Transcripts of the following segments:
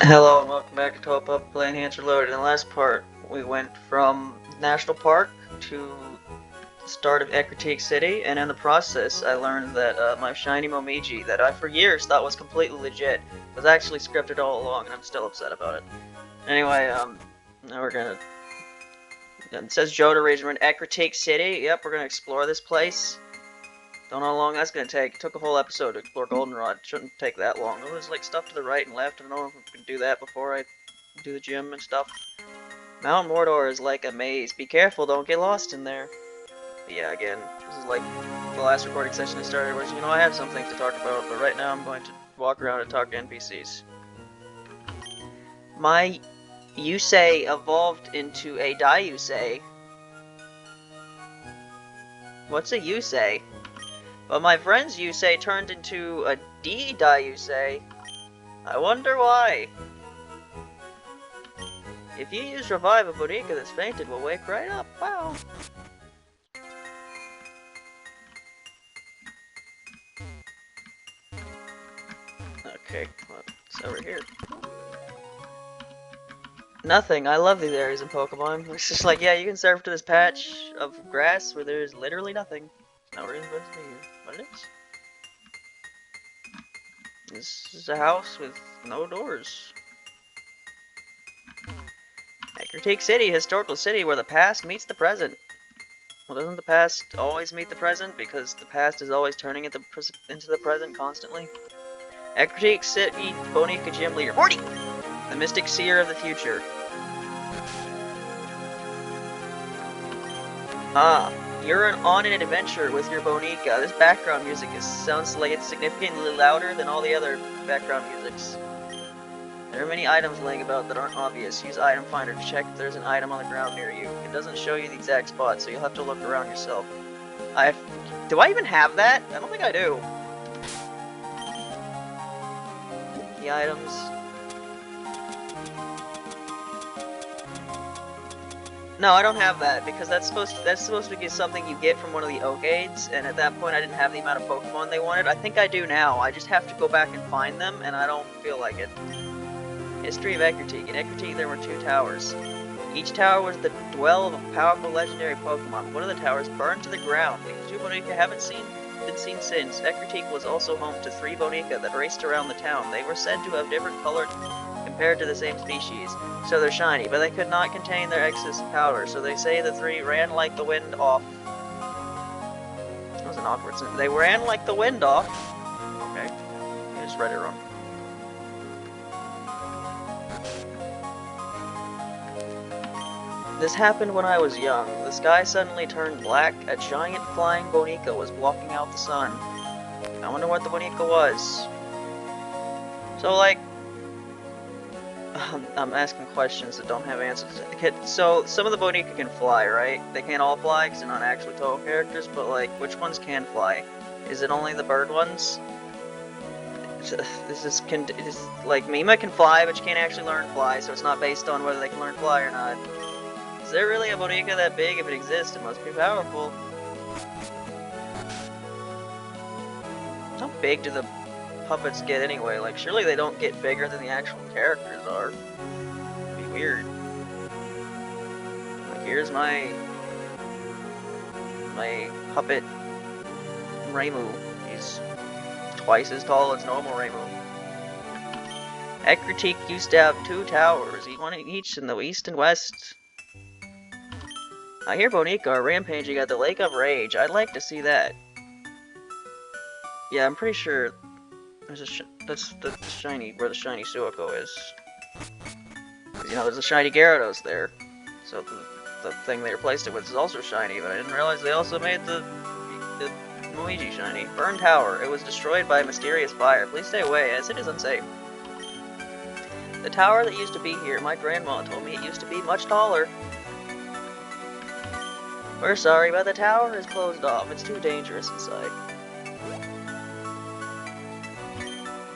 Hello and welcome back to Top Up Play Enhancer Loaded. In the last part, we went from National Park to the start of Ecruteak City, and in the process, I learned that my shiny Momiji, that I for years thought was completely legit, was actually scripted all along, and I'm still upset about it. Anyway, now we're gonna. It says Joda Region, we're in Ecruteak City. Yep, we're gonna explore this place. Don't know how long that's gonna take. It took a whole episode to explore Goldenrod. It shouldn't take that long. Oh, there's like stuff to the right and left. I don't know if we can do that before I do the gym and stuff. Mount Mordor is like a maze. Be careful, don't get lost in there. But yeah, again, this is like the last recording session I started, which, I have some things to talk about, but right now I'm going to walk around and talk to NPCs. My Yusei evolved into a Daiusei. What's a Yusei? But my friend's Yusei turned into a D-Daiusei. I wonder why. If you use Revive, a Bonica that's fainted will wake right up. Wow. Okay, what's over here? Nothing. I love these areas in Pokemon. It's just like, yeah, you can surf to this patch of grass where there's literally nothing. It's not really supposed to be here. But it is. This is a house with no doors. Ecruteak City, historical city where the past meets the present. Well, doesn't the past always meet the present? Because the past is always turning into the present constantly. Ecruteak City, Bonica Gym Leader. Morty! The Mystic Seer of the Future. Ah, you're on an adventure with your Bonica. This background music sounds like it's significantly louder than all the other background musics. There are many items laying about that aren't obvious. Use Item Finder to check if there's an item on the ground near you. It doesn't show you the exact spot, so you'll have to look around yourself. Do I even have that? I don't think I do. The items. No, I don't have that because that's supposed to be something you get from one of the Oakades, and at that point I didn't have the amount of Pokemon they wanted. I think I do now. I just have to go back and find them, and I don't feel like it. History of Ecruteak. In Ecruteak there were 2 towers. Each tower was the dwell of a powerful legendary Pokemon. One of the towers burned to the ground. The 2 Bonica haven't been seen since. Ecruteak was also home to 3 Bonica that raced around the town. They were said to have different colored compared to the same species, so they're shiny, but they could not contain their excess power, so they say the 3 ran like the wind off. That was an awkward sentence. They ran like the wind off. Okay, I just read it wrong. This happened when I was young. The sky suddenly turned black. A giant flying Bonica was blocking out the sun. I wonder what the Bonica was. So, like, I'm asking questions that don't have answers. So, some of the Bonica can fly, right? They can't all fly because they're not actually Touhou characters, but, like, which ones can fly? Is it only the bird ones? Like, Mima can fly, but she can't actually learn to fly, so it's not based on whether they can learn to fly or not. Is there really a Bonica that big? If it exists, it must be powerful. How big do the puppets get anyway? Like, surely they don't get bigger than the actual characters are. It'd be weird. Like, here's my puppet Reimu. He's twice as tall as normal Reimu. Ecruteak used to have 2 towers, one each in the east and west. I hear Bonica are rampaging at the Lake of Rage. I'd like to see that. Yeah, I'm pretty sure there's that's the shiny, where the shiny Suiko is. There's a shiny Gyarados there. So the thing they replaced it with is also shiny, but I didn't realize they also made the Luigi shiny. Burn Tower. It was destroyed by a mysterious fire. Please stay away, as it is unsafe. The tower that used to be here, my grandma told me it used to be much taller. We're sorry, but the tower is closed off. It's too dangerous inside.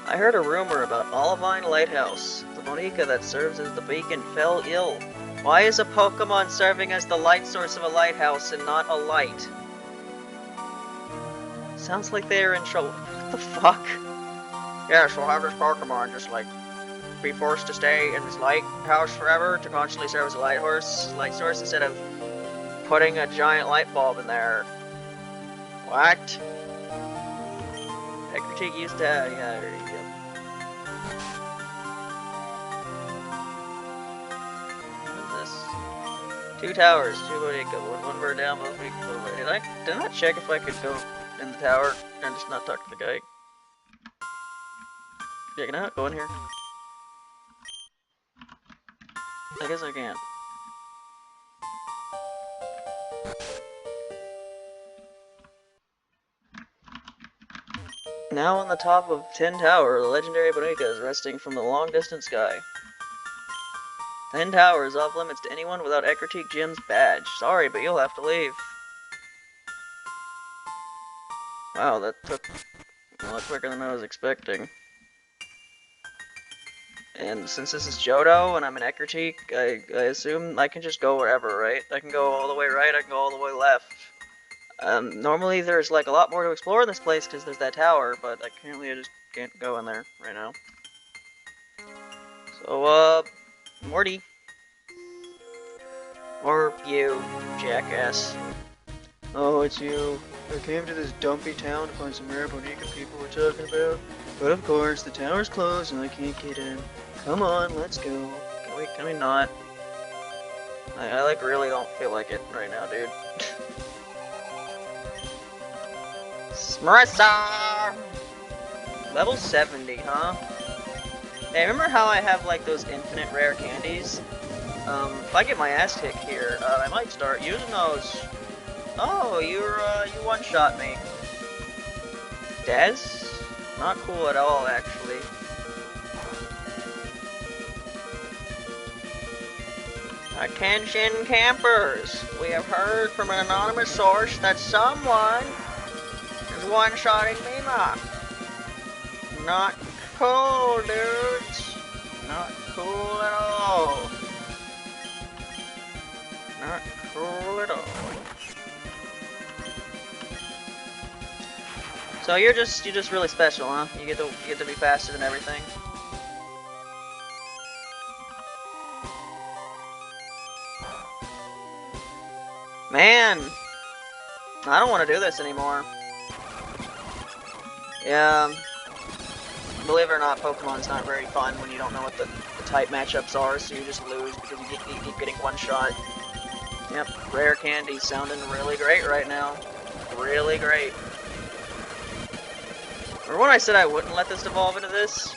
I heard a rumor about Olivine Lighthouse. The Bonica that serves as the beacon fell ill. Why is a Pokemon serving as the light source of a lighthouse and not a light? Sounds like they are in trouble. What the fuck? Yes, we'll have this Pokemon just like be forced to stay in this lighthouse forever to constantly serve as a light source instead of putting a giant light bulb in there. What? Ecruteak used to, yeah. What is this? 2 towers, 2 bodega, one bird down, both weak. Did I not check if I could go in the tower and just not talk to the guy? Yeah, can I not go in here? I guess I can. Now on the top of 10 Tower, the legendary bodega is resting from the long-distance sky. 10 Tower is off limits to anyone without Ecruteak Jim's badge. Sorry, but you'll have to leave. Wow, that took a lot quicker than I was expecting. And since this is Johto and I'm an Ecruteak, I assume I can just go wherever, right? I can go all the way right, I can go all the way left. Normally there's like a lot more to explore in this place because there's that tower, but apparently I just can't go in there right now. So, Morty. Or you, jackass. Oh, it's you. I came to this dumpy town to find some rare Bonica people we're talking about. But of course, the tower's closed and I can't get in. Come on, let's go. Can we not? I like really don't feel like it right now, dude. Marissa! Level 70, huh? Hey, remember how I have like those infinite rare candies? If I get my ass kicked here, I might start using those. Oh, you one-shot me. Des? Not cool at all, actually. Attention campers! We have heard from an anonymous source that someone is one-shotting Mima. Not cool, dudes. Not cool at all. Not cool at all. So you're just really special, huh? You get to be faster than everything. Man, I don't want to do this anymore. Yeah, believe it or not, Pokemon's not very fun when you don't know what the type matchups are, so you just lose because you keep getting one shot. Yep, rare candy sounding really great right now. Really great. Remember when I said I wouldn't let this evolve into this?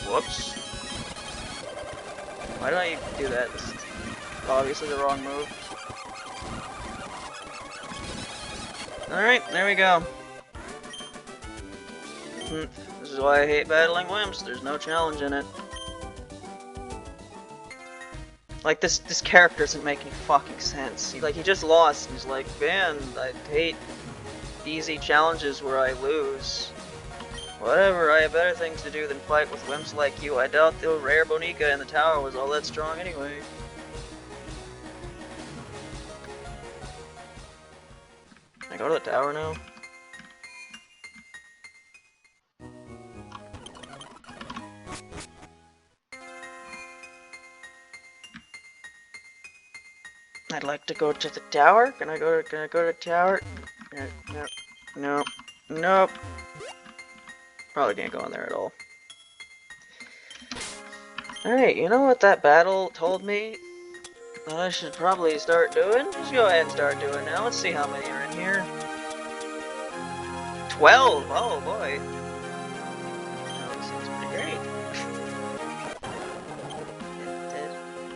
Whoops. Why did I do that? This is obviously the wrong move. Alright, there we go. This is why I hate battling wimps. There's no challenge in it. Like, this character doesn't make any fucking sense. He just lost. He's like, man, I hate easy challenges where I lose. Whatever, I have better things to do than fight with wimps like you. I doubt the rare Bonica in the tower was all that strong anyway. Can I go to the tower now? I'd like to go to the tower. Can I go to the tower? No. Nope. Probably can't go in there at all. Alright, you know what that battle told me that I should probably start doing? Just go ahead and start doing it now. Let's see how many are in here. 12! Oh boy. That seems pretty great.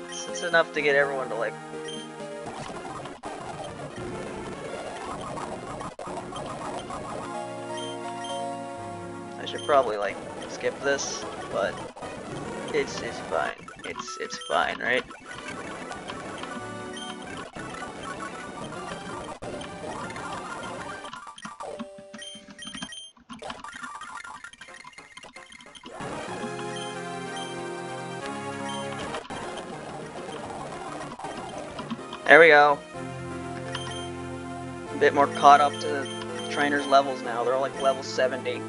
This is enough to get everyone to like... I should probably like skip this, but it's fine. It's fine, right? There we go. A bit more caught up to the trainers' levels now. They're all like level 70.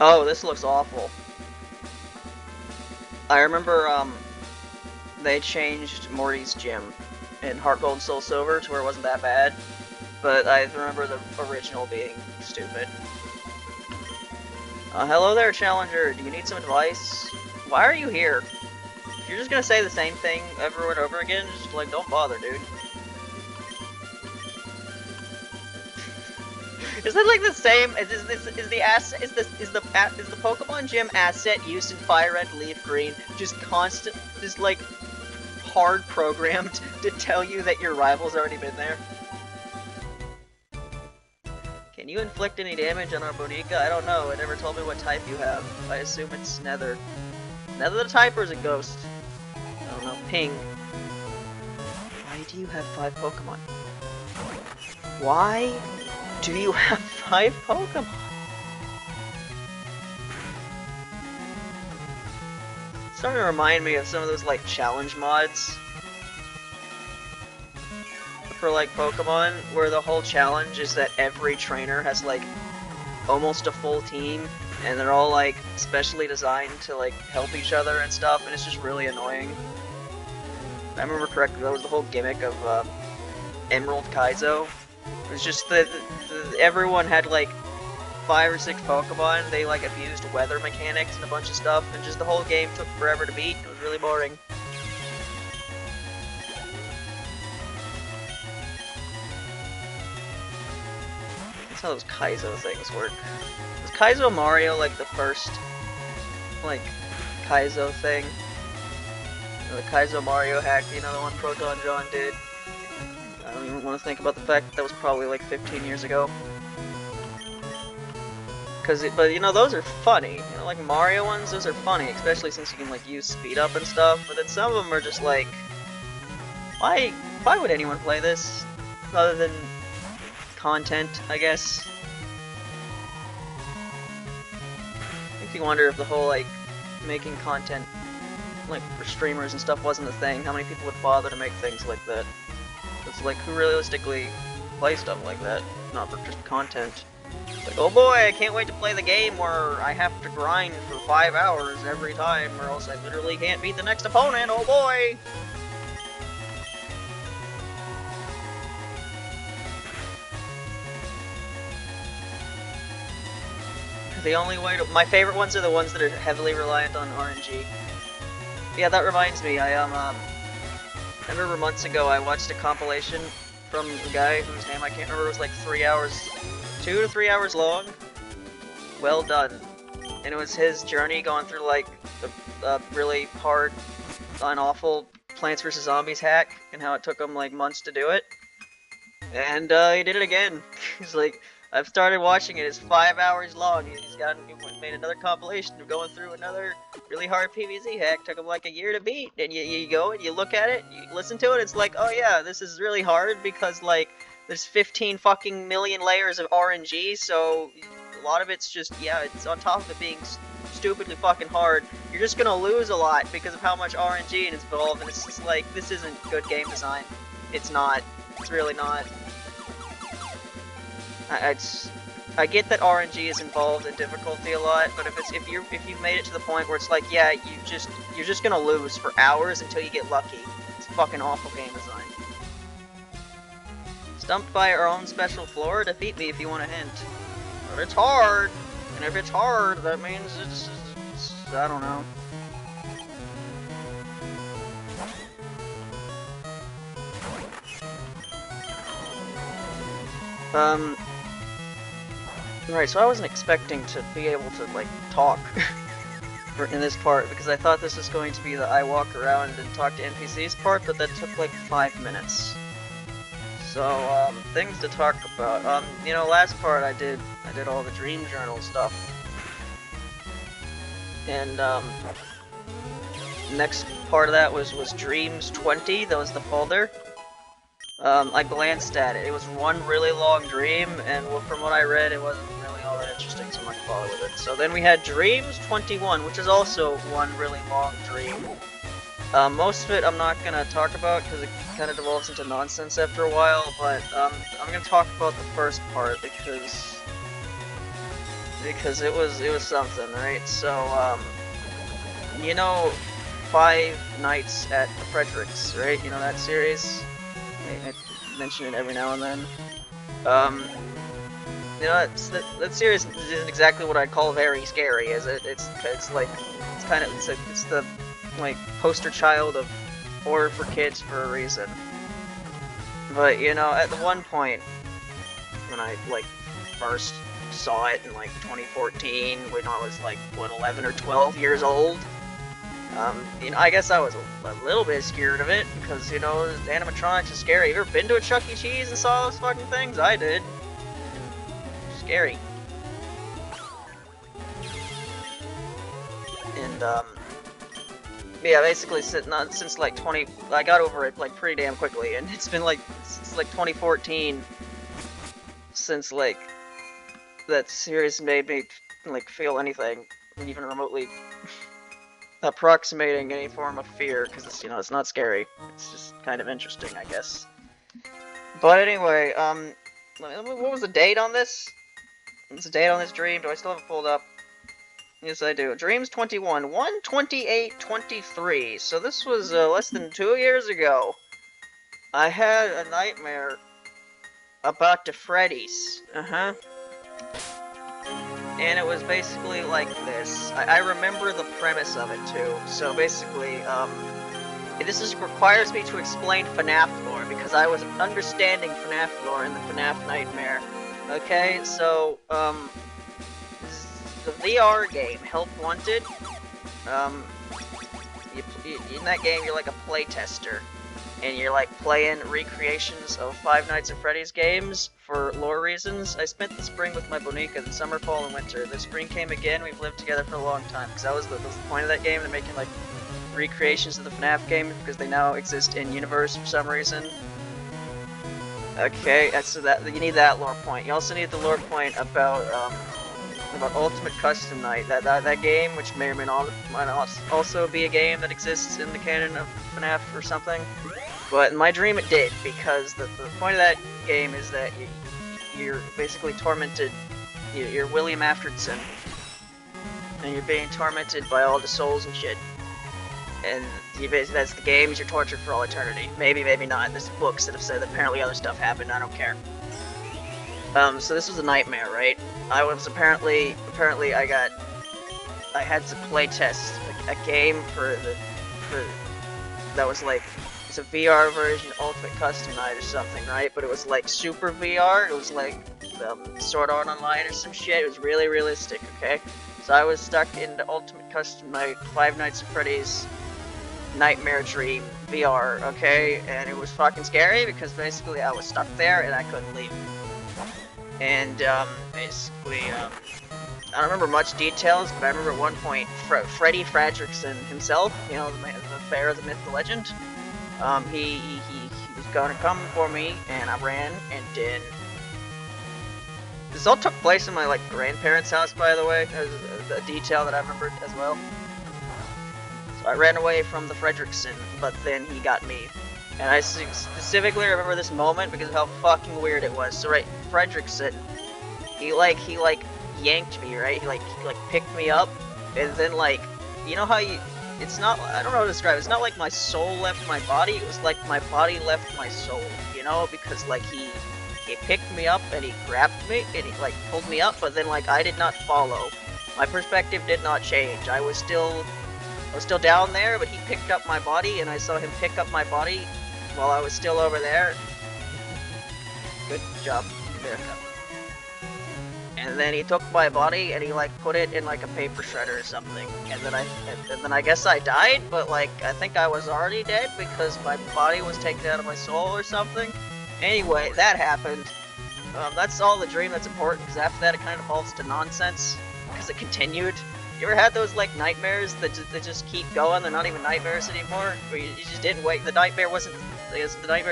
Oh, this looks awful. I remember, they changed Morty's gym in Heart Gold and Soul Silver to where it wasn't that bad, but I remember the original being stupid. Hello there, Challenger. Do you need some advice? Why are you here? If you're just gonna say the same thing over and over again, just like, don't bother, dude. Is that like the same? Is the Pokemon Gym asset used in Fire Red Leaf Green just constant, just like hard programmed to tell you that your rival's already been there? Can you inflict any damage on our Bonica? I don't know. It never told me what type you have. I assume it's Nether. Nether the type or is it Ghost? I don't know. Ping. Why do you have 5 Pokemon? Why do you have 5 Pokemon? It's starting to remind me of some of those like challenge mods for like Pokemon, where the whole challenge is that every trainer has like almost a full team, and they're all like specially designed to like help each other and stuff, and it's just really annoying. If I remember correctly, that was the whole gimmick of Emerald Kaizo. It was just that everyone had like 5 or 6 Pokemon, they like abused weather mechanics and a bunch of stuff, and just the whole game took forever to beat. It was really boring. That's how those Kaizo things work. Was Kaizo Mario like the first, like, Kaizo thing? You know, the Kaizo Mario hack, you know, the one Proton John did? I don't even want to think about the fact that was probably like 15 years ago. But you know, those are funny. You know, like Mario ones, those are funny, especially since you can like use speed up and stuff. But then some of them are just like, why would anyone play this other than content, I guess? Makes you wonder if the whole like making content like for streamers and stuff wasn't a thing, how many people would bother to make things like that? It's like, who realistically plays stuff like that, not for just content? Like, oh boy, I can't wait to play the game where I have to grind for 5 hours every time, or else I literally can't beat the next opponent, oh boy! The only way to— my favorite ones are the ones that are heavily reliant on RNG. Yeah, that reminds me, I remember months ago I watched a compilation from a guy whose name I can't remember. It was like 3 hours, 2 to 3 hours long. Well done. And it was his journey going through like the really hard and awful Plants vs. Zombies hack, and how it took him like months to do it. And he did it again. He's like, I've started watching it. It's 5 hours long. He made another compilation of going through another really hard PvZ hack. Took him like a year to beat. And you go and you look at it, you listen to it. It's like, oh yeah, this is really hard because like there's 15 fucking million layers of RNG. So a lot of it's just, yeah, it's on top of it being stupidly fucking hard. You're just gonna lose a lot because of how much RNG is involved. And it's just like, this isn't good game design. It's not. It's really not. I get that RNG is involved in difficulty a lot, but if you've made it to the point where it's like, yeah, you're just gonna lose for hours until you get lucky. It's fucking awful game design. Stumped by our own special floor? Defeat me if you want a hint. But it's hard, and if it's hard, that means it's I don't know. Right, so I wasn't expecting to be able to, like, talk in this part, because I thought this was going to be the I walk around and talk to NPCs part, but that took, like, 5 minutes. So, things to talk about. You know, last part I did all the Dream Journal stuff. And, next part of that was Dreams 20, that was the folder. I glanced at it. It was one really long dream, and from what I read, it wasn't really all that interesting, so I'm not gonna bother with it. So then we had Dreams 21, which is also one really long dream. Most of it I'm not gonna talk about, because it kind of devolves into nonsense after a while, but I'm gonna talk about the first part, because because it was something, right? So, you know, Five Nights at Frederick's, right? You know that series? I mention it every now and then. You know, that series isn't exactly what I'd call very scary, is it? It's like it's the like poster child of horror for kids for a reason. But you know, at the one point when I like first saw it in like 2014, when I was like what 11 or 12 years old, you know, I guess I was a little bit scared of it because you know animatronics are scary. Have you ever been to a Chuck E. Cheese and saw those fucking things? I did. Scary. And yeah, basically since like 20, I got over it like pretty damn quickly, and it's been like since like 2014 since like that series made me like feel anything even remotely approximating any form of fear, because it's, you know, it's not scary. It's just kind of interesting, I guess. But anyway, what was the date on this? What's the date on this dream? Do I still have it pulled up? Yes, I do. Dreams 21, 1/28/23. So this was less than 2 years ago. I had a nightmare about the Freddy's. And it was basically like this. I remember the premise of it too. So basically, this requires me to explain FNAF lore because I was understanding FNAF lore in the FNAF nightmare. Okay, so the VR game, Help Wanted. In that game, you're like a playtester, and you're like playing recreations of Five Nights at Freddy's games for lore reasons. I spent the spring with my Bonica, the summer, fall, and winter. The spring came again. We've lived together for a long time. Because that was the point of that game. They're making like recreations of the FNAF game because they now exist in universe for some reason. Okay, so that you need that lore point. You also need the lore point about Ultimate Custom Night. That game, which may or may not might also be a game that exists in the canon of FNAF or something. But in my dream it did, because the point of that game is that you're basically tormented. You're William Aftonson, and you're being tormented by all the souls and shit. And that's the game. You're tortured for all eternity. Maybe, maybe not. There's books that have said that apparently other stuff happened. I don't care. So this was a nightmare, right? I was apparently I had to playtest a game for that was like, it's a VR version, Ultimate Custom Night or something, right? But it was like super VR. It was like Sword Art Online or some shit. It was really realistic, okay? So I was stuck in the Ultimate Custom Night, Five Nights at Freddy's Nightmare Dream VR, okay? And it was fucking scary because basically I was stuck there and I couldn't leave. And basically, I don't remember much details, but I remember at one point Freddy Fredrickson himself, you know, the fair, the myth, the legend, he was gonna come for me, and I ran, and then this all took place in my like grandparents' house, by the way. There's a detail that I remembered as well. So I ran away from the Fredrickson, but then he got me. And I specifically remember this moment because of how fucking weird it was. So right, Fredrickson, he yanked me, right? He picked me up, and then like, you know how it's not, I don't know how to describe it. It's not like my soul left my body. It was like my body left my soul, you know? Because like he picked me up and he grabbed me and he like pulled me up, but then like I did not follow. My perspective did not change. I was still down there, but he picked up my body, and I saw him pick up my body while I was still over there. Good job, America. And then he took my body and he like put it in like a paper shredder or something. And then I guess I died, but like I think I was already dead because my body was taken out of my soul or something. Anyway, that happened. That's all the dream that's important, because after that it kind of devolves to nonsense because it continued. You ever had those like nightmares that just keep going? They're not even nightmares anymore. Where you just didn't wake. The nightmare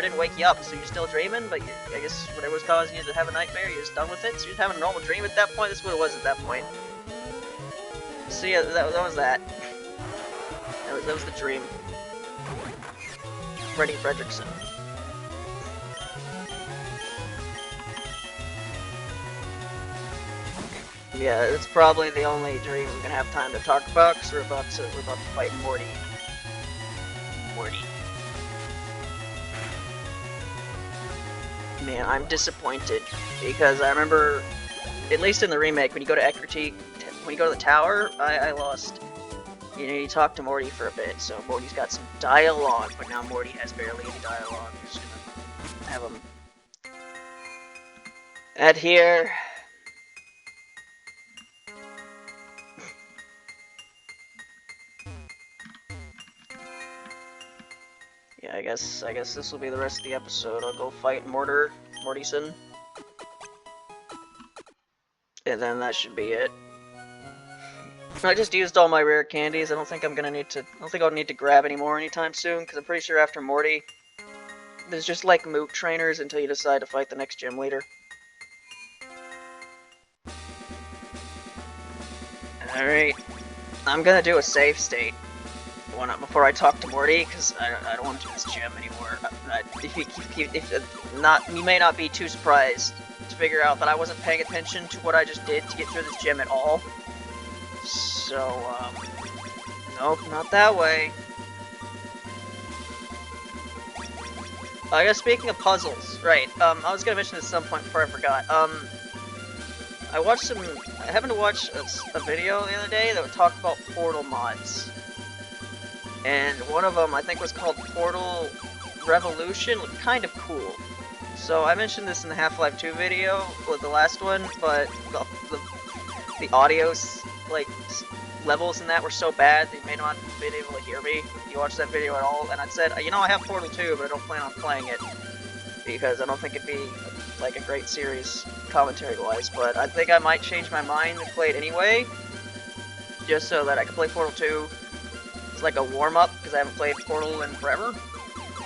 didn't wake you up, so you're still dreaming. But I guess whatever was causing you to have a nightmare, you're just done with it. So you're just having a normal dream at that point. That's what it was at that point. So yeah, that was that. That was the dream. Freddy Fredrickson. Yeah, it's probably the only dream we're gonna have time to talk about, because we're about to fight Morty. Man, I'm disappointed, because I remember, at least in the remake, when you go to Ecruteak, when you go to the tower, I lost. You know, you talk to Morty for a bit, so Morty's got some dialogue, but now Morty has barely any dialogue. I'm just gonna have him. And here. Yeah, I guess this will be the rest of the episode. I'll go fight Mortyson. And then that should be it. I just used all my rare candies. I don't think I'll need to grab any more anytime soon, because I'm pretty sure after Morty, there's just like moot trainers until you decide to fight the next gym leader. Alright. I'm gonna do a save state before I talk to Morty, because I don't want to do this gym anymore. You may not be too surprised to figure out that I wasn't paying attention to what I just did to get through this gym at all. So, nope, not that way. I guess speaking of puzzles, right, I was gonna mention this at some point before I forgot. I happened to watch a video the other day that would talk about Portal mods. And one of them, I think, was called Portal Revolution. Looked kind of cool. So I mentioned this in the Half-Life 2 video, with the last one, but the audio's, like, levels in that were so bad that you may not have been able to hear me if you watched that video at all. And I said, you know, I have Portal 2, but I don't plan on playing it, because I don't think it'd be, like, a great series commentary-wise. But I think I might change my mind and play it anyway, just so that I can play Portal 2. Like a warm-up, because I haven't played Portal in forever,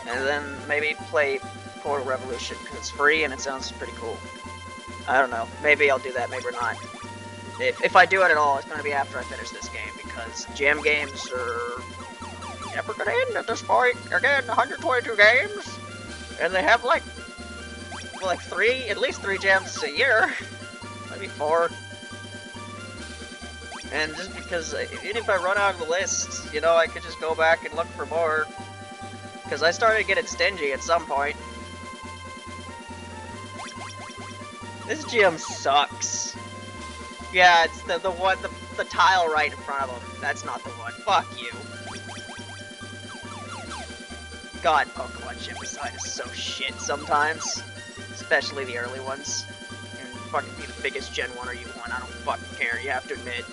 and then maybe play Portal Revolution, because it's free and it sounds pretty cool. I don't know, maybe I'll do that, maybe not. If I do it at all, it's going to be after I finish this game, because jam games are never going to end at this point. Again, 122 games, and they have like at least 3 jams a year, maybe 4. And just because, even if I run out of the list, you know, I could just go back and look for more. Because I started getting stingy at some point. This gym sucks. Yeah, it's the one, the tile right in front of him. That's not the one. Fuck you. God, Pokemon Gym Beside is so shit sometimes. Especially the early ones. And fucking be the biggest Gen 1 or U1, I don't fucking care, you have to admit.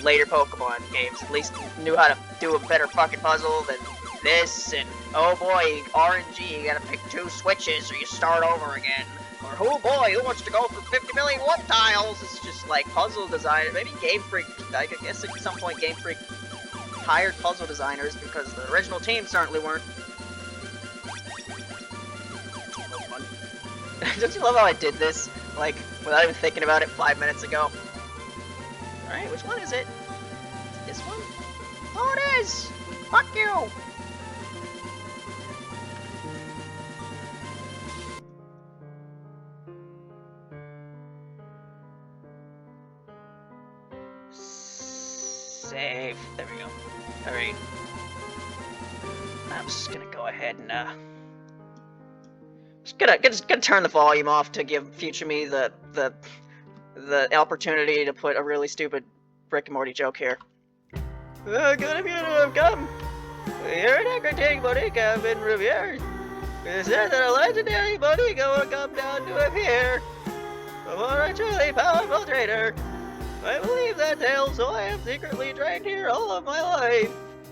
Later Pokemon games at least knew how to do a better fucking puzzle than this, and oh boy, RNG, you gotta pick 2 switches or you start over again. Or oh boy, who wants to go for 50 million warp tiles? It's just like puzzle design. Maybe Game Freak, I guess at some point Game Freak hired puzzle designers, because the original team certainly weren't. Don't you love how I did this, like, without even thinking about it 5 minutes ago? Alright, which one is it? This one? Oh, it is! Fuck you! Save. There we go. Alright. I'm just gonna go ahead and, just gonna turn the volume off to give future me the opportunity to put a really stupid Rick and Morty joke here. Good of you to have come. Here at Ecruteak City have been revered. It said that a legendary Monica will come down to appear before a truly powerful trainer. I believe that tale, so I have secretly trained here all of my life.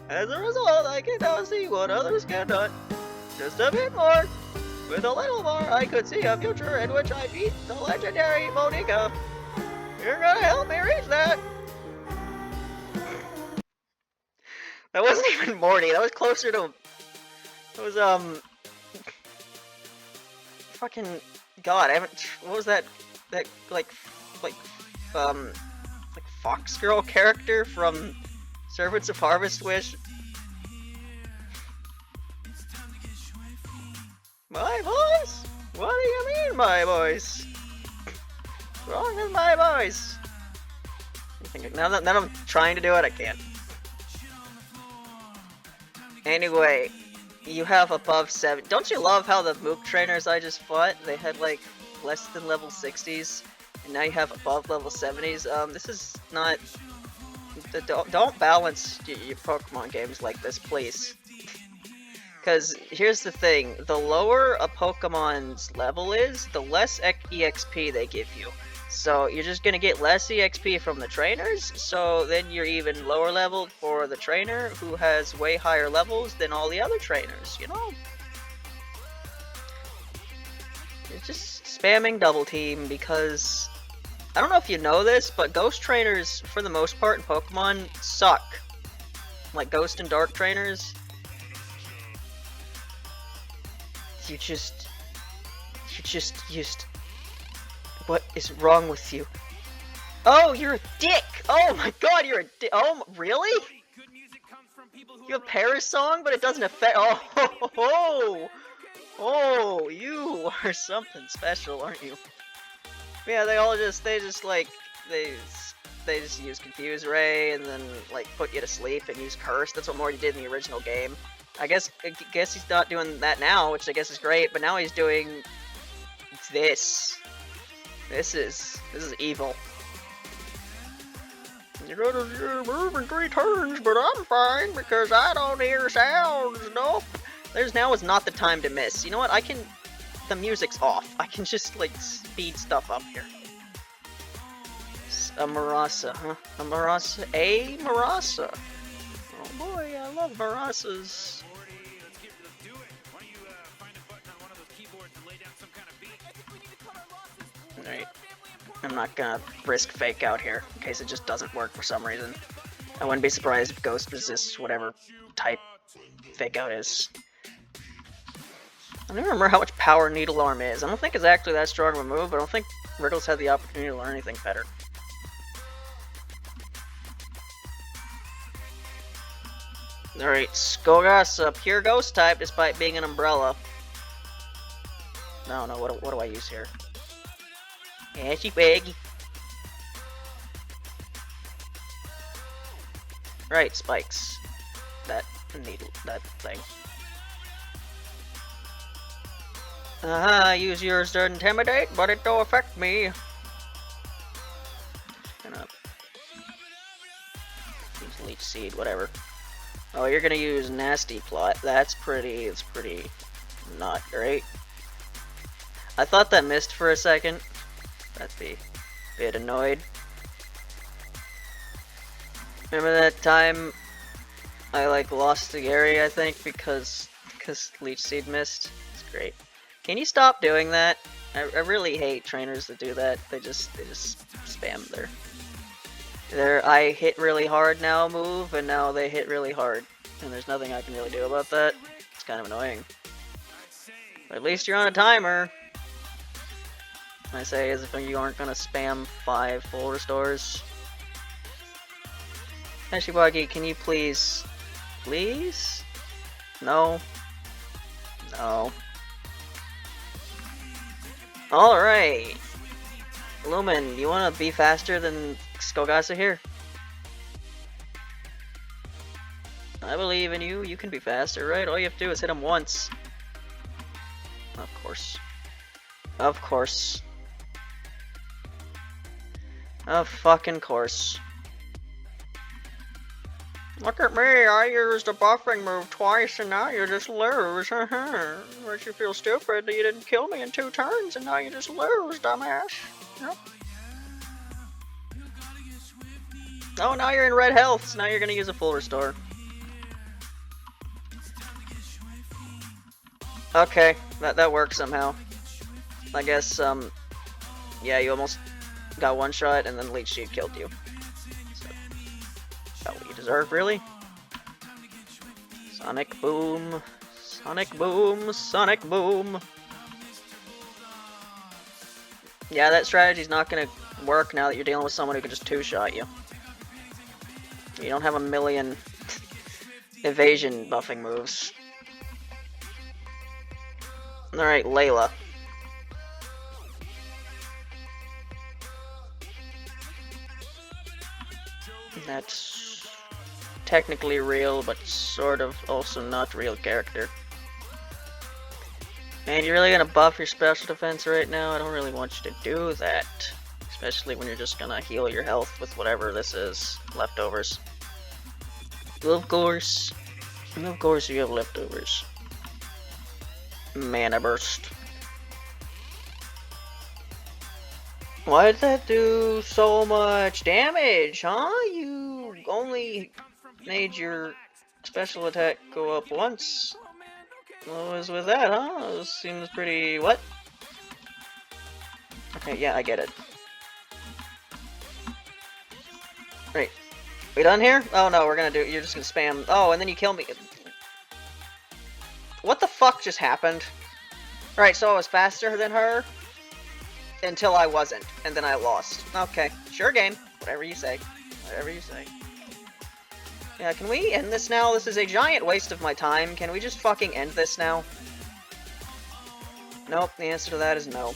As a result, I can now see what others cannot. Just a bit more. With a little more, I could see a future in which I beat the legendary Monica. You're gonna help me reach that. That wasn't even Morty. That was closer to. It was fucking God. I haven't. What was that? That like Fox Girl character from Servants of Harvest Wish. My voice? What do you mean, my voice? What's wrong with my voice? Now that I'm trying to do it, I can't. Anyway, you have above 7. Don't you love how the Mook trainers I just fought, they had like less than level 60s, and now you have above level 70s? This is not... Don't balance your Pokemon games like this, please. Because here's the thing, the lower a Pokemon's level is, the less EXP they give you. So you're just gonna get less EXP from the trainers, so then you're even lower leveled for the trainer who has way higher levels than all the other trainers, you know? You're just spamming double team because... I don't know if you know this, but ghost trainers, for the most part in Pokemon, suck. Like ghost and dark trainers. You just... What is wrong with you? Oh, you're a dick! Oh my god, you're a dick! Oh, really? You have Paris song, but it doesn't affect... Oh, you are something special, aren't you? Yeah, they just use Confuse Ray and then like put you to sleep and use Curse. That's what Morty did in the original game. I guess he's not doing that now, which I guess is great, but now he's doing this. This is evil. You're moving 3 turns, but I'm fine because I don't hear sounds. Nope. Now is not the time to miss. You know what? The music's off. I can just like speed stuff up here. A Marasa, huh? A Marasa. A Marasa. Oh boy, I love Marasas. Alright. I'm not gonna risk fake out here in case it just doesn't work for some reason. I wouldn't be surprised if Ghost resists whatever type fake out is. I don't remember how much power Needle Arm is. I don't think it's actually that strong of a move, but I don't think Riddle's had the opportunity to learn anything better. Alright, Skogasa, pure Ghost type despite being an umbrella. No, what do I use here? Ashy Baggy. Right, spikes. That thing. Use yours to intimidate, but it don't affect me. Gonna use Leech Seed, whatever. Oh, you're gonna use Nasty Plot. It's pretty not great. I thought that missed for a second. That'd be a bit annoyed. Remember that time I like lost to Gary, I think, because Leech Seed missed? It's great. Can you stop doing that? I really hate trainers that do that. They just spam their I hit really hard now move, and now they hit really hard. And there's nothing I can really do about that. It's kind of annoying. But at least you're on a timer. I say as if you aren't gonna spam 5 full restores. Ashibagi, can you please? Please? No. No. Alright. Lumen, you wanna be faster than Skogasa here? I believe in you. You can be faster, right? All you have to do is hit him once. Of course. Of course. Of fucking course. Look at me, I used a buffing move twice and now you just lose. Makes you feel stupid that you didn't kill me in 2 turns and now you just lose, dumbass. Yep. Oh, now you're in red health, so now you're gonna use a full restore. Okay, that works somehow. I guess, yeah, you almost got one shot and then Leech Seed killed you. So, about what you deserve, really. Sonic Boom. Sonic Boom. Sonic Boom. Yeah, that strategy's not gonna work now that you're dealing with someone who can just 2-shot you. You don't have a million evasion buffing moves. Alright, Layla. That's technically real, but sort of also not real character. Man, you're really gonna buff your special defense right now? I don't really want you to do that. Especially when you're just gonna heal your health with whatever this is. Leftovers. Of course. Of course you have leftovers. Mana burst. Why did that do so much damage, huh? You only made your special attack go up once. What was with that, huh? This seems pretty... what? Okay, yeah, I get it. Right. We done here? Oh no, we're gonna do... you're just gonna spam... oh, and then you kill me. What the fuck just happened? Right, so I was faster than her until I wasn't, and then I lost. Okay, sure game. Whatever you say. Whatever you say. Yeah, can we end this now? This is a giant waste of my time. Can we just fucking end this now? Nope, the answer to that is no.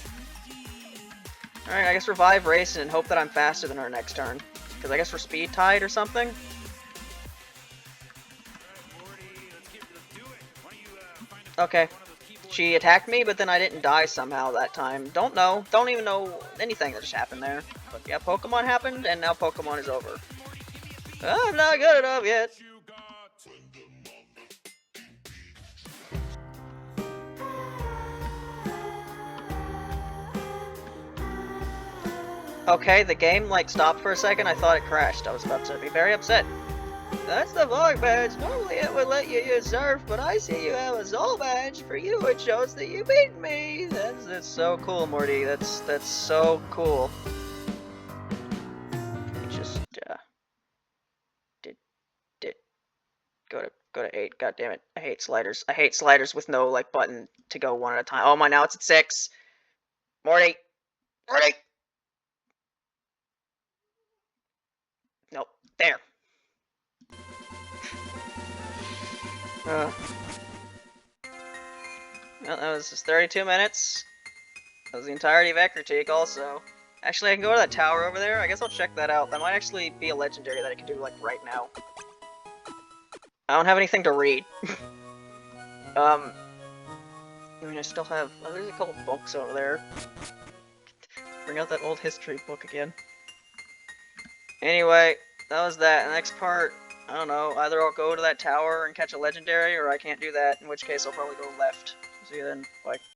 Alright, I guess revive race and hope that I'm faster than her next turn. Because I guess we're speed tied or something? Okay. She attacked me, but then I didn't die somehow that time. Don't know. Don't even know anything that just happened there. But yeah, Pokemon happened, and now Pokemon is over. I'm not good enough yet. Okay, the game, like, stopped for a second. I thought it crashed. I was about to be very upset. That's the Void badge. Normally it would let you use Surf, but I see you have a Soul badge. For you, it shows that you beat me. That's so cool, Morty. That's so cool. Just did go to 8. God damn it! I hate sliders. I hate sliders with no like button to go one at a time. Oh my! Now it's at 6. Morty. Morty. Nope. There. Well, that was just 32 minutes. That was the entirety of Ecruteak also. Actually, I can go to that tower over there. I guess I'll check that out. That might actually be a legendary that I can do, like, right now. I don't have anything to read. I mean, I still have... oh, there's a couple books over there. Bring out that old history book again. Anyway, that was that. The next part, I don't know. Either I'll go to that tower and catch a legendary, or I can't do that, in which case I'll probably go left. See you then. Bye.